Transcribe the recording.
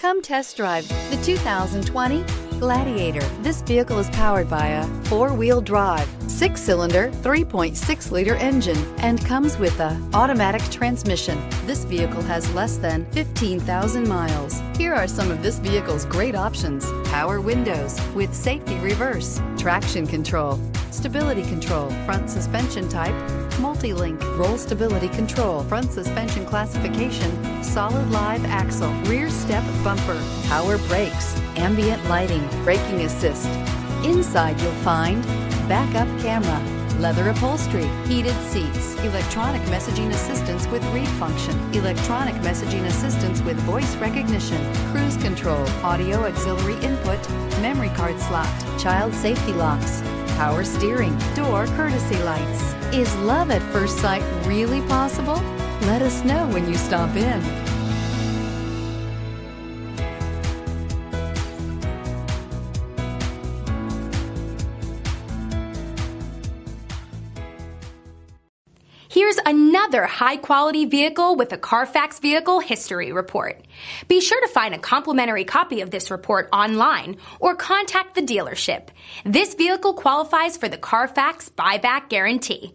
Come test drive the 2020 Gladiator. This vehicle is powered by a 4-wheel drive, 6-cylinder, 3.6-liter engine and comes with a automatic transmission. This vehicle has less than 15,000 miles. Here are some of this vehicle's great options: power windows with safety reverse, traction control, stability control, front suspension type, multi-link, roll stability control, front suspension classification, solid live axle, rear step bumper, power brakes, ambient lighting, braking assist. Inside you'll find backup camera, leather upholstery, heated seats, electronic messaging assistance with read function, electronic messaging assistance with voice recognition, cruise control, audio auxiliary input, memory card slot, child safety locks, power steering, door courtesy lights. Is love at first sight really possible? Let us know when you stop in. Here's another high-quality vehicle with a CARFAX Vehicle History Report. Be sure to find a complimentary copy of this report online or contact the dealership. This vehicle qualifies for the CARFAX Buyback Guarantee.